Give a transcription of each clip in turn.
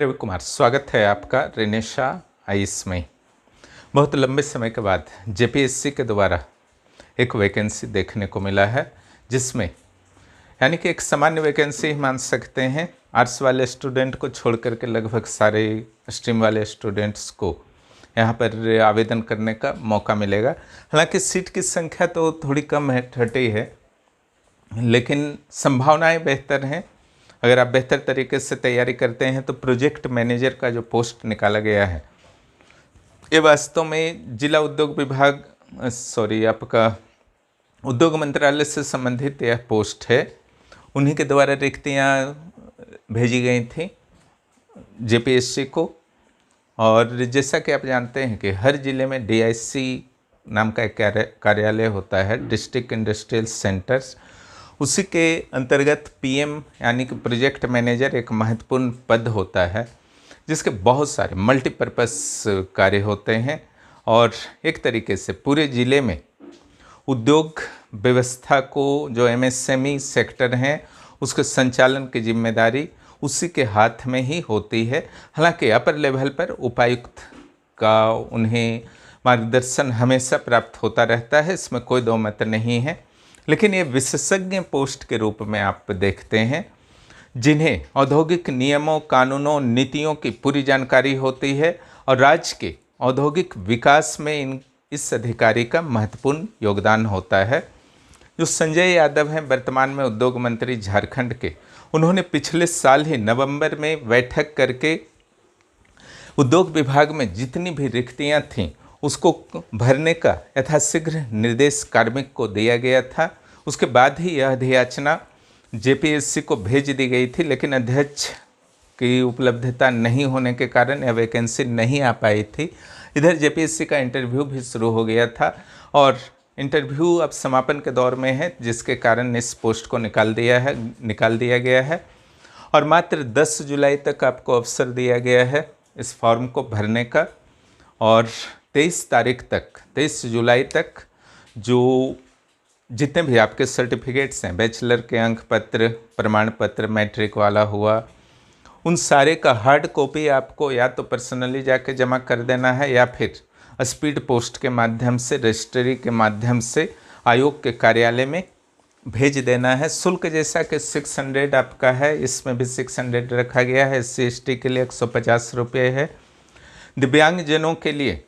रवि कुमार, स्वागत है आपका रिनेशा आईएएस में। बहुत लंबे समय के बाद जेपीएससी के द्वारा एक वैकेंसी देखने को मिला है, जिसमें यानी कि एक सामान्य वैकेंसी ही मान सकते हैं। आर्ट्स वाले स्टूडेंट को छोड़ करके लगभग सारे स्ट्रीम वाले स्टूडेंट्स को यहाँ पर आवेदन करने का मौका मिलेगा। हालांकि सीट की संख्या तो थोड़ी कम है, 30 है, लेकिन संभावनाएं बेहतर हैं। अगर आप बेहतर तरीके से तैयारी करते हैं तो प्रोजेक्ट मैनेजर का जो पोस्ट निकाला गया है, ये वास्तव में जिला उद्योग विभाग आपका उद्योग मंत्रालय से संबंधित यह पोस्ट है। उन्हीं के द्वारा रिक्तियाँ भेजी गई थी जेपीएससी को। और जैसा कि आप जानते हैं कि हर ज़िले में डीआईसी नाम का एक कार्यालय होता है, डिस्ट्रिक्ट इंडस्ट्रियल सेंटर्स। उसी के अंतर्गत पीएम यानी कि प्रोजेक्ट मैनेजर एक महत्वपूर्ण पद होता है, जिसके बहुत सारे मल्टीपर्पस कार्य होते हैं। और एक तरीके से पूरे ज़िले में उद्योग व्यवस्था को, जो एमएसएमई सेक्टर हैं, उसके संचालन की जिम्मेदारी उसी के हाथ में ही होती है। हालांकि अपर लेवल पर उपायुक्त का उन्हें मार्गदर्शन हमेशा प्राप्त होता रहता है, इसमें कोई दो मत नहीं है। लेकिन ये विशेषज्ञ पोस्ट के रूप में आप देखते हैं, जिन्हें औद्योगिक नियमों, कानूनों, नीतियों की पूरी जानकारी होती है और राज्य के औद्योगिक विकास में इस अधिकारी का महत्वपूर्ण योगदान होता है। जो संजय यादव हैं, वर्तमान में उद्योग मंत्री झारखंड के, उन्होंने पिछले साल ही नवंबर में बैठक करके उद्योग विभाग में जितनी भी रिक्तियां थीं उसको भरने का यथाशीघ्र निर्देश कार्मिक को दिया गया था। उसके बाद ही यह अधियाचना जेपीएससी को भेज दी गई थी, लेकिन अध्यक्ष की उपलब्धता नहीं होने के कारण यह वैकेंसी नहीं आ पाई थी। इधर जेपीएससी का इंटरव्यू भी शुरू हो गया था और इंटरव्यू अब समापन के दौर में है, जिसके कारण इस पोस्ट को निकाल दिया गया है। और मात्र 10 जुलाई तक आपको अवसर दिया गया है इस फॉर्म को भरने का। और 23 जुलाई तक जो जितने भी आपके सर्टिफिकेट्स हैं, बैचलर के अंक पत्र, प्रमाण पत्र, मैट्रिक वाला हुआ, उन सारे का हार्ड कॉपी आपको या तो पर्सनली जाके जमा कर देना है या फिर स्पीड पोस्ट के माध्यम से, रजिस्ट्री के माध्यम से आयोग के कार्यालय में भेज देना है। शुल्क जैसा कि 600 आपका है, इसमें भी 600 रखा गया है। SC/ST के लिए 150 रुपये है। दिव्यांगजनों के लिए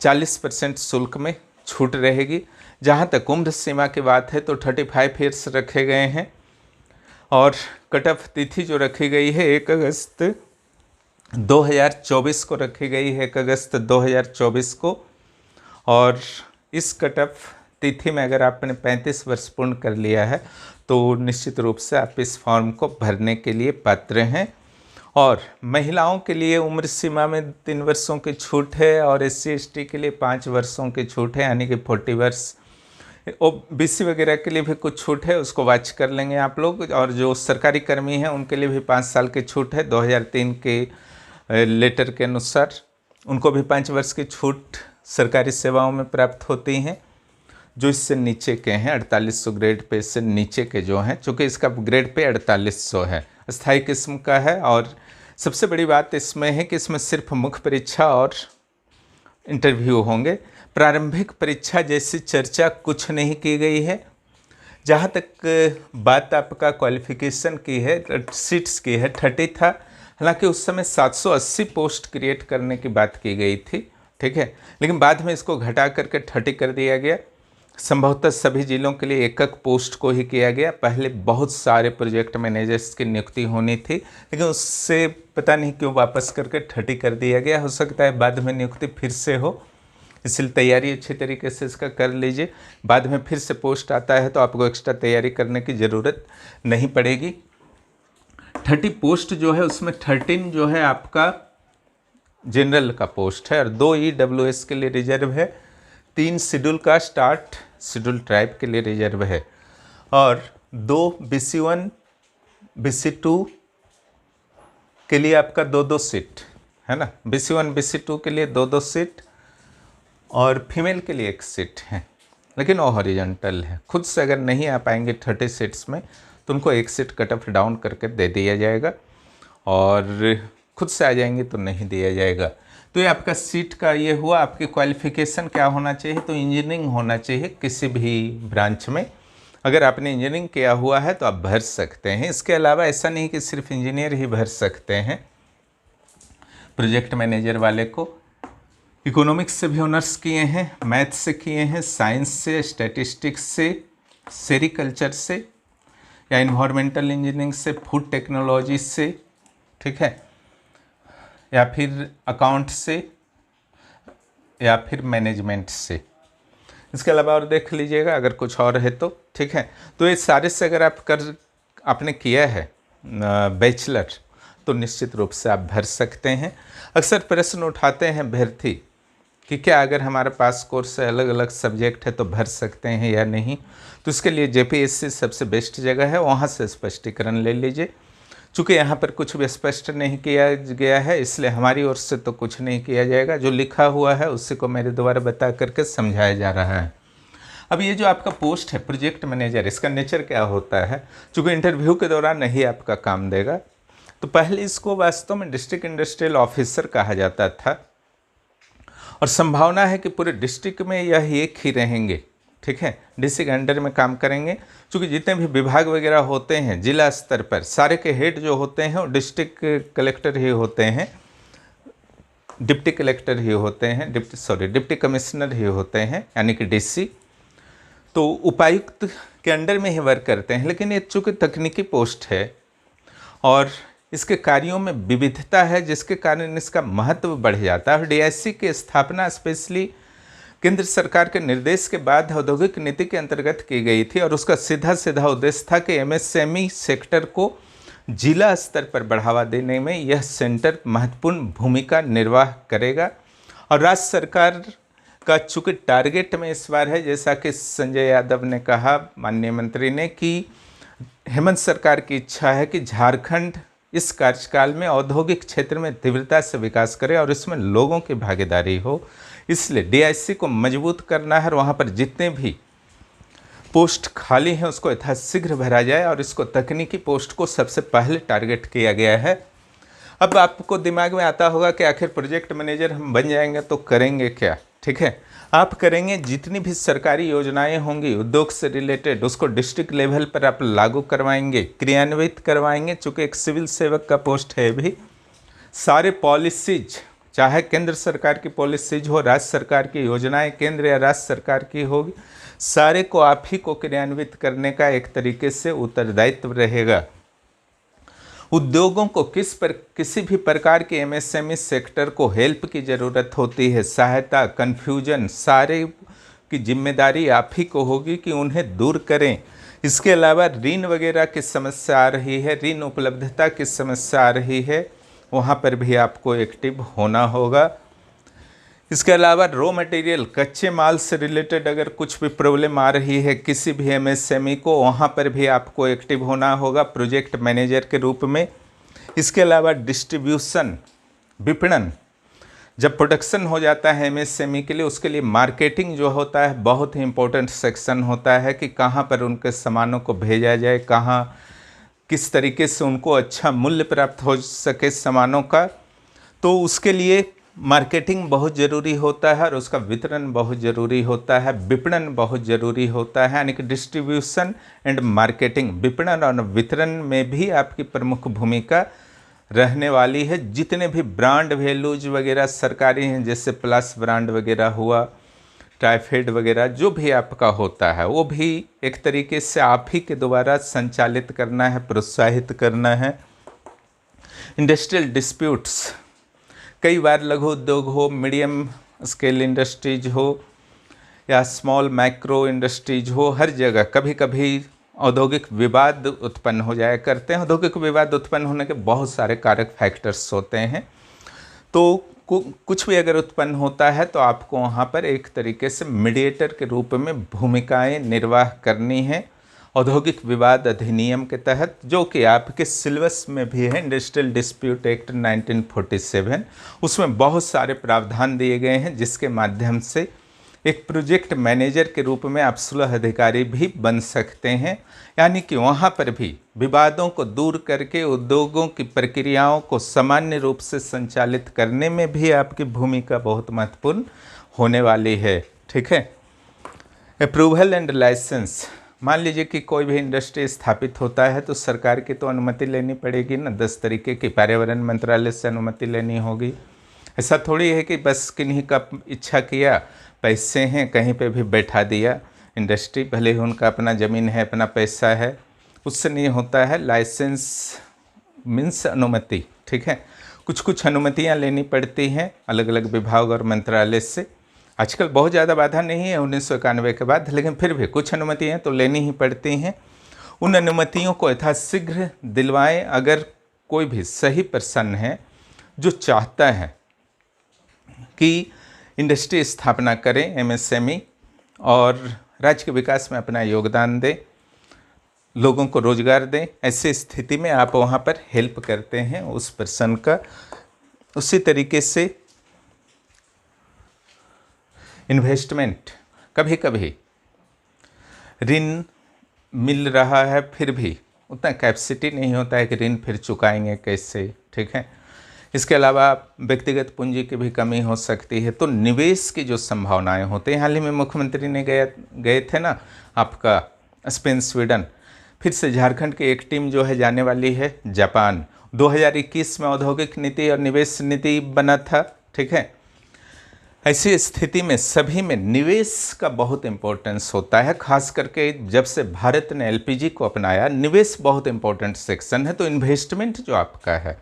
40% शुल्क में छूट रहेगी। जहाँ तक उम्र सीमा की बात है तो 35 ईयर्स रखे गए हैं। और कट ऑफ तिथि जो रखी गई है 1 अगस्त 2024 को रखी गई है, 1 अगस्त 2024 को। और इस कट ऑफ तिथि में अगर आपने 35 वर्ष पूर्ण कर लिया है तो निश्चित रूप से आप इस फॉर्म को भरने के लिए पात्र हैं। और महिलाओं के लिए उम्र सीमा में 3 वर्षों की छूट है और SC/ST के लिए 5 वर्षों की छूट है, यानी कि 40 वर्ष। OBC वगैरह के लिए भी कुछ छूट है, उसको वॉच कर लेंगे आप लोग। और जो सरकारी कर्मी हैं उनके लिए भी 5 साल की छूट है। 2003 के लेटर के अनुसार उनको भी 5 वर्ष की छूट सरकारी सेवाओं में प्राप्त होती हैं। जो इससे नीचे के हैं 4800 ग्रेड पे से नीचे के जो हैं, चूँकि इसका ग्रेड पे 4800 है, स्थायी किस्म का है। और सबसे बड़ी बात इसमें है कि इसमें सिर्फ मुख्य परीक्षा और इंटरव्यू होंगे। प्रारंभिक परीक्षा जैसी चर्चा कुछ नहीं की गई है। जहाँ तक बात आपका क्वालिफिकेशन की है, सीट्स की है, 30 था। हालांकि उस समय 780 पोस्ट क्रिएट करने की बात की गई थी, ठीक है, लेकिन बाद में इसको घटा करके 30 कर दिया गया। संभवतः सभी जिलों के लिए एक पोस्ट को ही किया गया। पहले बहुत सारे प्रोजेक्ट मैनेजर्स की नियुक्ति होनी थी, लेकिन उससे पता नहीं क्यों वापस करके 30 कर दिया गया। हो सकता है बाद में नियुक्ति फिर से हो, इसलिए तैयारी अच्छी तरीके से इसका कर लीजिए। बाद में फिर से पोस्ट आता है तो आपको एक्स्ट्रा तैयारी करने की ज़रूरत नहीं पड़ेगी। 30 पोस्ट जो है उसमें 13 जो है आपका जनरल का पोस्ट है और 2 EWS के लिए रिजर्व है, 3 शेड्यूल कास्ट, 8 शेड्यूल ट्राइब के लिए रिजर्व है और 2 BC1 BC2 के लिए आपका 2-2 सीट है ना। BC1 BC2 के लिए 2-2 सीट और फीमेल के लिए 1 सीट है, लेकिन वो हॉरिजॉन्टल है। खुद से अगर नहीं आ पाएंगे 30 सीट्स में तो उनको 1 सीट कट ऑफ डाउन करके दे दिया जाएगा। और खुद से आ जाएंगे तो नहीं दिया जाएगा। तो ये आपका सीट का ये हुआ। आपकी क्वालिफिकेशन क्या होना चाहिए, तो इंजीनियरिंग होना चाहिए किसी भी ब्रांच में। अगर आपने इंजीनियरिंग किया हुआ है तो आप भर सकते हैं। इसके अलावा ऐसा नहीं कि सिर्फ इंजीनियर ही भर सकते हैं। प्रोजेक्ट मैनेजर वाले को इकोनॉमिक्स से भी ऑनर्स किए हैं, मैथ से किए हैं, साइंस से, स्टैटिस्टिक्स से, सेरिकल्चर से, या इन्वायरमेंटल इंजीनियरिंग से, फूड टेक्नोलॉजी से, ठीक है, या फिर अकाउंट से, या फिर मैनेजमेंट से। इसके अलावा और देख लीजिएगा अगर कुछ और है तो, ठीक है। तो ये सारे से अगर आपने किया है बैचलर, तो निश्चित रूप से आप भर सकते हैं। अक्सर प्रश्न उठाते हैं अभ्यर्थी कि क्या अगर हमारे पास कोर्स है, अलग अलग सब्जेक्ट है, तो भर सकते हैं या नहीं। तो इसके लिए जेपीएससी सबसे बेस्ट जगह है, वहाँ से स्पष्टीकरण ले लीजिए। चूँकि यहाँ पर कुछ भी स्पष्ट नहीं किया गया है, इसलिए हमारी ओर से तो कुछ नहीं किया जाएगा। जो लिखा हुआ है उसी को मेरे द्वारा बता करके समझाया जा रहा है। अब ये जो आपका पोस्ट है प्रोजेक्ट मैनेजर, इसका नेचर क्या होता है, चूँकि इंटरव्यू के दौरान नहीं आपका काम देगा, तो पहले इसको वास्तव में डिस्ट्रिक्ट इंडस्ट्रियल ऑफिसर कहा जाता था, और संभावना है कि पूरे डिस्ट्रिक्ट में यह एक ही रहेंगे, ठीक है, डीसी के अंडर में काम करेंगे। क्योंकि जितने भी विभाग वगैरह होते हैं जिला स्तर पर, सारे के हेड जो होते हैं वो डिस्ट्रिक्ट कलेक्टर ही होते हैं, डिप्टी कलेक्टर ही होते हैं, डिप्टी कमिश्नर ही होते हैं, यानी कि डीसी। तो उपायुक्त के अंडर में ही वर्क करते हैं। लेकिन ये चूँकि तकनीकी पोस्ट है और इसके कार्यों में विविधता है, जिसके कारण इसका महत्व बढ़ जाता है। और डीआईसी की स्थापना स्पेशली केंद्र सरकार के निर्देश के बाद औद्योगिक नीति के अंतर्गत की गई थी, और उसका सीधा सीधा उद्देश्य था कि एमएसएमई सेक्टर को जिला स्तर पर बढ़ावा देने में यह सेंटर महत्वपूर्ण भूमिका निर्वाह करेगा। और राज्य सरकार का चूँकि टारगेट में इस बार है, जैसा कि संजय यादव ने कहा, माननीय मंत्री ने, कि हेमंत सरकार की इच्छा है कि झारखंड इस कार्यकाल में औद्योगिक क्षेत्र में तीव्रता से विकास करे और इसमें लोगों की भागीदारी हो। इसलिए डीआईसी को मजबूत करना है, और वहाँ पर जितने भी पोस्ट खाली हैं उसको यथाशीघ्र भरा जाए, और इसको तकनीकी पोस्ट को सबसे पहले टारगेट किया गया है। अब आपको दिमाग में आता होगा कि आखिर प्रोजेक्ट मैनेजर हम बन जाएंगे तो करेंगे क्या, ठीक है। आप करेंगे जितनी भी सरकारी योजनाएं होंगी उद्योग से रिलेटेड, उसको डिस्ट्रिक्ट लेवल पर आप लागू करवाएंगे, क्रियान्वित करवाएंगे। चूँकि एक सिविल सेवक का पोस्ट है भी, सारे पॉलिसीज, चाहे केंद्र सरकार की पॉलिसीज हो, राज्य सरकार की योजनाएं केंद्र या राज्य सरकार की होगी, सारे को आप ही को क्रियान्वित करने का एक तरीके से उत्तरदायित्व रहेगा। उद्योगों को किसी भी प्रकार के एमएसएमई सेक्टर को हेल्प की ज़रूरत होती है, सहायता, कन्फ्यूजन, सारे की जिम्मेदारी आप ही को होगी कि उन्हें दूर करें। इसके अलावा ऋण वगैरह की समस्या आ रही है, ऋण उपलब्धता की समस्या आ रही है, वहाँ पर भी आपको एक्टिव होना होगा। इसके अलावा रॉ मटेरियल, कच्चे माल से रिलेटेड अगर कुछ भी प्रॉब्लम आ रही है किसी भी एमएसएमई को, वहाँ पर भी आपको एक्टिव होना होगा प्रोजेक्ट मैनेजर के रूप में। इसके अलावा डिस्ट्रीब्यूशन, विपणन, जब प्रोडक्शन हो जाता है एमएसएमई के लिए, उसके लिए मार्केटिंग जो होता है बहुत ही इम्पोर्टेंट सेक्शन होता है कि कहाँ पर उनके सामानों को भेजा जाए, कहाँ किस तरीके से उनको अच्छा मूल्य प्राप्त हो सके सामानों का। तो उसके लिए मार्केटिंग बहुत ज़रूरी होता है और उसका वितरण बहुत ज़रूरी होता है, विपणन बहुत ज़रूरी होता है। यानी कि डिस्ट्रीब्यूशन एंड मार्केटिंग, विपणन और वितरण में भी आपकी प्रमुख भूमिका रहने वाली है। जितने भी ब्रांड वैल्यूज वगैरह सरकारी हैं, जैसे प्लस ब्रांड वगैरह हुआ, टाइफेड वगैरह, जो भी आपका होता है वो भी एक तरीके से आप ही के द्वारा संचालित करना है, प्रोत्साहित करना है। इंडस्ट्रियल डिस्प्यूट्स, कई बार लघु उद्योग हो, मीडियम स्केल इंडस्ट्रीज हो या स्मॉल माइक्रो इंडस्ट्रीज हो, हर जगह कभी कभी औद्योगिक विवाद उत्पन्न हो जाया करते हैं। औद्योगिक विवाद उत्पन्न होने के बहुत सारे कारक फैक्टर्स होते हैं। तो कुछ भी अगर उत्पन्न होता है तो आपको वहाँ पर एक तरीके से मीडिएटर के रूप में भूमिकाएं निर्वाह करनी है औद्योगिक विवाद अधिनियम के तहत, जो कि आपके सिलेबस में भी है, इंडस्ट्रियल डिस्प्यूट एक्ट 1947। उसमें बहुत सारे प्रावधान दिए गए हैं जिसके माध्यम से एक प्रोजेक्ट मैनेजर के रूप में आप सुलह अधिकारी भी बन सकते हैं, यानी कि वहाँ पर भी विवादों को दूर करके उद्योगों की प्रक्रियाओं को सामान्य रूप से संचालित करने में भी आपकी भूमिका बहुत महत्वपूर्ण होने वाली है। ठीक है। अप्रूवल एंड लाइसेंस, मान लीजिए कि कोई भी इंडस्ट्री स्थापित होता है तो सरकार की तो अनुमति लेनी पड़ेगी ना, 10 तरीके की, पर्यावरण मंत्रालय से अनुमति लेनी होगी। ऐसा थोड़ी है कि बस किन्हीं का इच्छा किया, पैसे हैं कहीं पे भी बैठा दिया इंडस्ट्री, भले ही उनका अपना ज़मीन है, अपना पैसा है, उससे नहीं होता है। लाइसेंस मीन्स अनुमति। ठीक है। कुछ कुछ अनुमतियाँ लेनी पड़ती हैं अलग अलग विभाग और मंत्रालय से। आजकल बहुत ज़्यादा बाधा नहीं है 1991 के बाद, लेकिन फिर भी कुछ अनुमतियाँ तो लेनी ही पड़ती हैं। उन अनुमतियों को यथाशीघ्र दिलवाएं अगर कोई भी सही पर्सन है जो चाहता है कि इंडस्ट्री स्थापना करें, एमएसएमई, और राज्य के विकास में अपना योगदान दें, लोगों को रोजगार दें। ऐसी स्थिति में आप वहाँ पर हेल्प करते हैं उस पर्सन का। उसी तरीके से इन्वेस्टमेंट, कभी कभी ऋण मिल रहा है फिर भी उतना कैपेसिटी नहीं होता है कि ऋण फिर चुकाएंगे कैसे। ठीक है। इसके अलावा व्यक्तिगत पूंजी की भी कमी हो सकती है। तो निवेश की जो संभावनाएं होती हैं, हाल ही में मुख्यमंत्री ने गए थे ना आपका स्पेन, स्वीडन, फिर से झारखंड की एक टीम जो है जाने वाली है जापान। 2021 में औद्योगिक नीति और निवेश नीति बना था। ठीक है। ऐसी स्थिति में सभी में निवेश का बहुत इंपॉर्टेंस होता है, खास करके जब से भारत ने एलपीजी को अपनाया, निवेश बहुत इंपॉर्टेंट सेक्शन है। तो इन्वेस्टमेंट जो आपका है,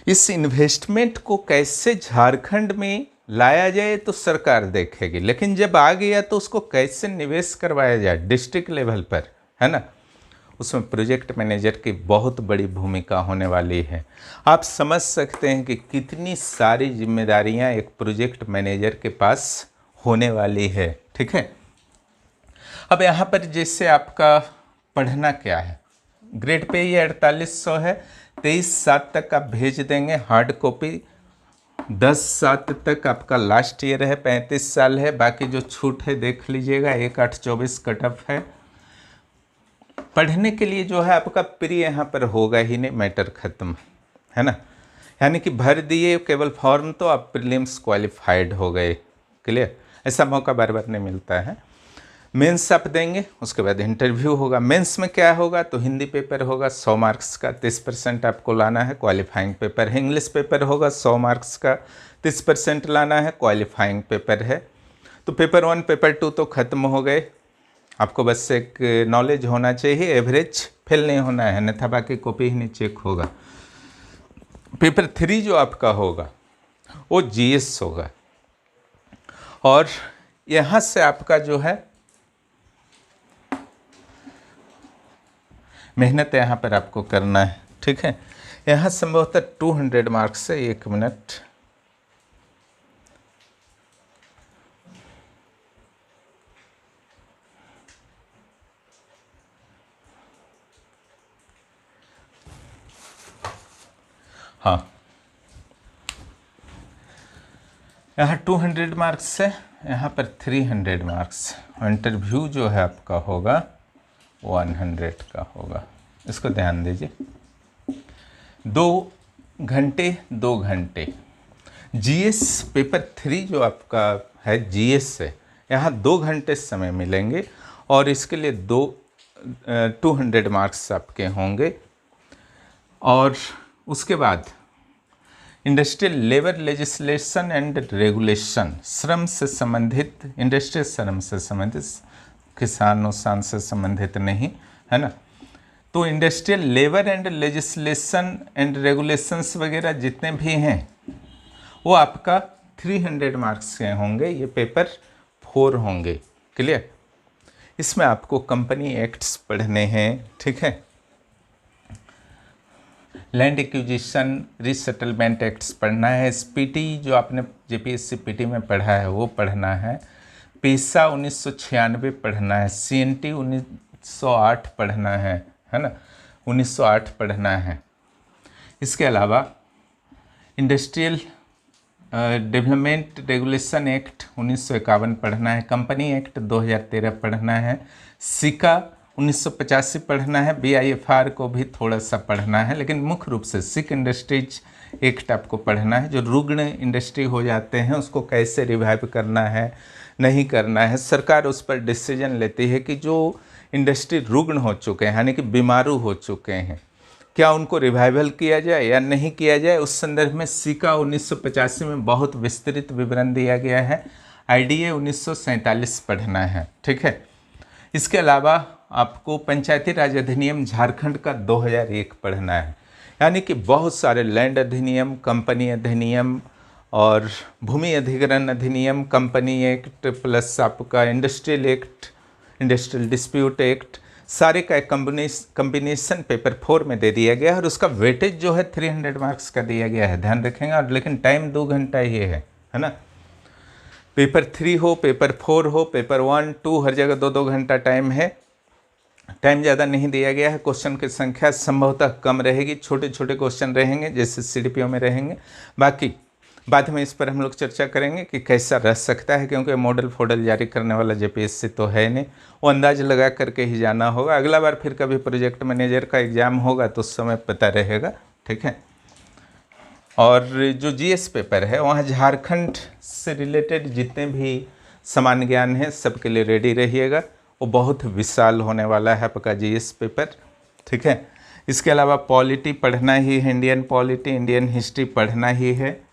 इस इन्वेस्टमेंट को कैसे झारखंड में लाया जाए तो सरकार देखेगी, लेकिन जब आ गया तो उसको कैसे निवेश करवाया जाए डिस्ट्रिक्ट लेवल पर, है ना, उसमें प्रोजेक्ट मैनेजर की बहुत बड़ी भूमिका होने वाली है। आप समझ सकते हैं कि कितनी सारी जिम्मेदारियां एक प्रोजेक्ट मैनेजर के पास होने वाली है। ठीक है। अब यहाँ पर जैसे आपका पढ़ना क्या है, ग्रेड पे ये 4800 है, 23/7 तक आप भेज देंगे हार्ड कॉपी, 10/7 तक आपका लास्ट ईयर है, 35 साल है, बाकी जो छूट है देख लीजिएगा, 1/8/24 कट ऑफ है। पढ़ने के लिए जो है आपका प्री यहाँ पर होगा ही नहीं, मैटर खत्म, है ना, यानी कि भर दिए केवल फॉर्म तो आप प्रीलिम्स क्वालिफाइड हो गए। क्लियर। ऐसा मौका बार बार नहीं मिलता है। मेंस आप देंगे, उसके बाद इंटरव्यू होगा। मेंस में क्या होगा, तो हिंदी पेपर होगा 100 मार्क्स का, 30% आपको लाना है, क्वालिफाइंग पेपर है। इंग्लिश पेपर होगा 100 मार्क्स का, 30% लाना है, क्वालिफाइंग पेपर है। तो पेपर 1 पेपर 2 तो खत्म हो गए। आपको बस एक नॉलेज होना चाहिए, एवरेज फेल नहीं होना है, अन्यथा बाकी कॉपी ही नहीं चेक होगा। पेपर 3 जो आपका होगा वो जीएस होगा, और यहाँ से आपका जो है मेहनत यहाँ पर आपको करना है। ठीक है। यहाँ संभवतः 200 मार्क्स है। 1 मिनट, हाँ, यहाँ 200 मार्क्स है, यहाँ पर 300 मार्क्स। इंटरव्यू जो है आपका होगा 100 का होगा, इसको ध्यान दीजिए। 2 घंटे। जीएस पेपर 3 जो आपका है जीएस से, यहाँ 2 घंटे समय मिलेंगे, और इसके लिए 200 मार्क्स आपके होंगे। और उसके बाद industrial labour legislation and regulation, श्रम से संबंधित, इंडस्ट्रियल श्रम से संबंधित, किसान नुकसान से संबंधित नहीं, है ना। तो industrial labour and legislation and regulations वगैरह जितने भी हैं वो आपका 300 मार्क्स के होंगे। ये पेपर 4 होंगे। क्लियर। इसमें आपको कंपनी एक्ट्स पढ़ने हैं। ठीक है। लैंड एक्विजिशन रीसेटलमेंट एक्ट्स पढ़ना है। एसपीटी जो आपने जेपीएससी पीटी में पढ़ा है वो पढ़ना है। पेशा 1996 पढ़ना है। सीएनटी 1908 पढ़ना है ना, 1908 पढ़ना है। इसके अलावा इंडस्ट्रियल डेवलपमेंट रेगुलेशन एक्ट 1951 पढ़ना है, कंपनी एक्ट 2013 पढ़ना है, सिका 1985 पढ़ना है, BIFR को भी थोड़ा सा पढ़ना है, लेकिन मुख्य रूप से सिक इंडस्ट्रीज एक्ट आपको पढ़ना है। जो रुग्ण इंडस्ट्री हो जाते हैं उसको कैसे रिवाइव करना है, नहीं करना है, सरकार उस पर डिसीजन लेती है कि जो इंडस्ट्री रुग्ण हो चुके हैं यानी कि बीमारू हो चुके हैं, क्या उनको रिवाइवल किया जाए या नहीं किया जाए। उस संदर्भ में सिका 1985 में बहुत विस्तृत विवरण दिया गया है। IDA 1947 पढ़ना है, ठीक है। इसके अलावा आपको पंचायती राज अधिनियम झारखंड का 2001 पढ़ना है, यानी कि बहुत सारे लैंड अधिनियम, कंपनी अधिनियम और भूमि अधिग्रहण अधिनियम, कंपनी एक्ट प्लस आपका industrial act, industrial dispute act, सारे का एक कम्बिनेशन पेपर 4 में दे दिया गया है और उसका वेटेज जो है 300 मार्क्स का दिया गया है, ध्यान रखेंगे। और लेकिन टाइम 2 घंटा ही है ना। पेपर 3 हो, पेपर 4 हो, पेपर 1, 2 हर जगह 2-2 घंटा टाइम है। टाइम ज़्यादा नहीं दिया गया है। क्वेश्चन की संख्या संभवतः कम रहेगी, छोटे छोटे क्वेश्चन रहेंगे जैसे CDPO में रहेंगे। बाकी बाद में इस पर हम लोग चर्चा करेंगे कि कैसा रह सकता है, क्योंकि मॉडल फोडल जारी करने वाला JPSC तो है नहीं, वो अंदाज लगा करके ही जाना होगा। अगला बार फिर कभी प्रोजेक्ट मैनेजर का एग्ज़ाम होगा तो उस समय पता रहेगा, ठीक है। और जो GS पेपर है वहाँ झारखंड से रिलेटेड जितने भी सामान्य ज्ञान है सबके लिए रेडी रहिएगा, वो बहुत विशाल होने वाला है आपका GS पेपर, ठीक है। इसके अलावा पॉलिटी पढ़ना ही है, इंडियन पॉलिटी, इंडियन हिस्ट्री पढ़ना ही है।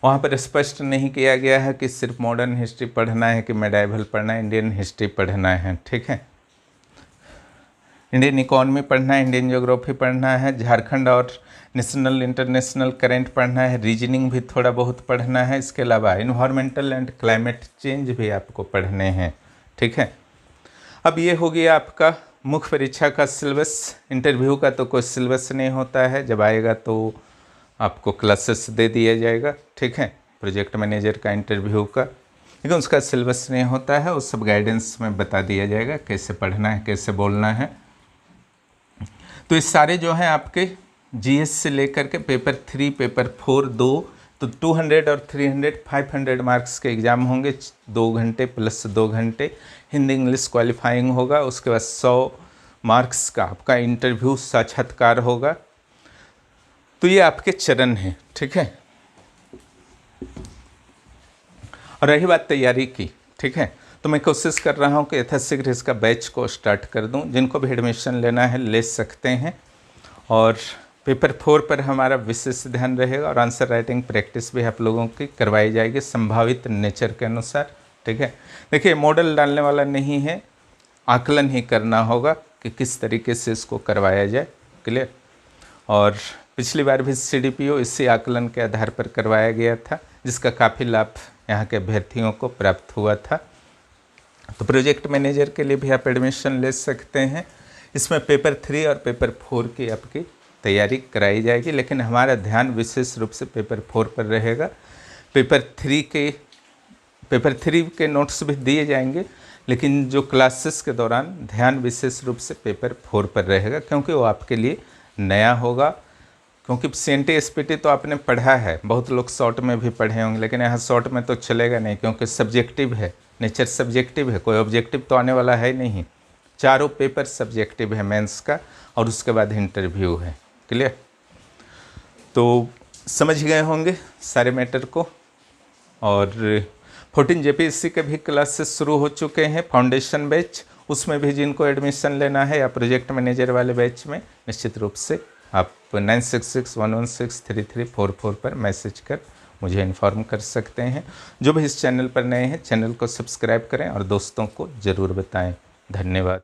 वहाँ पर स्पष्ट नहीं किया गया है कि सिर्फ मॉडर्न हिस्ट्री पढ़ना है कि मेडाइवल पढ़ना है, इंडियन हिस्ट्री पढ़ना है, ठीक है। इंडियन इकोनॉमी पढ़ना है, इंडियन ज्योग्राफी पढ़ना है, झारखंड और नेशनल इंटरनेशनल करंट पढ़ना है, रीजनिंग भी थोड़ा बहुत पढ़ना है। इसके अलावा इन्वायरमेंटल एंड क्लाइमेट चेंज भी आपको पढ़ने हैं, ठीक है। अब ये हो गया आपका मुख्य परीक्षा का सिलेबस। इंटरव्यू का तो कोई सिलेबस नहीं होता है, जब आएगा तो आपको क्लासेस दे दिया जाएगा, ठीक है। प्रोजेक्ट मैनेजर का इंटरव्यू का, लेकिन उसका सिलेबस नहीं होता है, वो सब गाइडेंस में बता दिया जाएगा कैसे पढ़ना है, कैसे बोलना है। तो इस सारे जो हैं आपके GS से लेकर के पेपर 3, पेपर 4 2, तो 200 और 300 500 मार्क्स के एग्ज़ाम होंगे, 2 घंटे प्लस 2 घंटे। हिंदी इंग्लिश क्वालिफाइंग होगा, उसके बाद 100 मार्क्स का आपका इंटरव्यू साक्षात्कार होगा। तो ये आपके चरण हैं, ठीक है। और रही बात तैयारी की, ठीक है, तो मैं कोशिश कर रहा हूँ कि यथाशीघ्र इसका बैच को स्टार्ट कर दूँ। जिनको भी एडमिशन लेना है ले सकते हैं। और पेपर 4 पर हमारा विशेष ध्यान रहेगा और आंसर राइटिंग प्रैक्टिस भी आप लोगों की करवाई जाएगी संभावित नेचर के अनुसार, ठीक है। देखिए मॉडल डालने वाला नहीं है, आकलन ही करना होगा कि किस तरीके से इसको करवाया जाए, क्लियर। और पिछली बार भी CDPO इसी आकलन के आधार पर करवाया गया था, जिसका काफ़ी लाभ यहाँ के अभ्यर्थियों को प्राप्त हुआ था। तो प्रोजेक्ट मैनेजर के लिए भी आप एडमिशन ले सकते हैं। इसमें पेपर 3 और पेपर 4 की आपकी तैयारी कराई जाएगी, लेकिन हमारा ध्यान विशेष रूप से पेपर 4 पर रहेगा। पेपर 3 के नोट्स भी दिए जाएंगे, लेकिन जो क्लासेस के दौरान ध्यान विशेष रूप से पेपर 4 पर रहेगा, क्योंकि वो आपके लिए नया होगा। क्योंकि CNT SPT तो आपने पढ़ा है, बहुत लोग शॉर्ट में भी पढ़े होंगे, लेकिन यहाँ शॉर्ट में तो चलेगा नहीं, क्योंकि सब्जेक्टिव है, नेचर सब्जेक्टिव है, कोई ऑब्जेक्टिव तो आने वाला है नहीं। चारों पेपर सब्जेक्टिव है मेंस का, और उसके बाद इंटरव्यू है, क्लियर। तो समझ गए होंगे सारे मैटर को। और 14 JPSC के भी क्लासेस शुरू हो चुके हैं, फाउंडेशन बैच, उसमें भी जिनको एडमिशन लेना है या प्रोजेक्ट मैनेजर वाले बैच में, निश्चित रूप से आप 9661163344 पर मैसेज कर मुझे इन्फॉर्म कर सकते हैं। जो भी इस चैनल पर नए हैं, चैनल को सब्सक्राइब करें और दोस्तों को ज़रूर बताएं। धन्यवाद।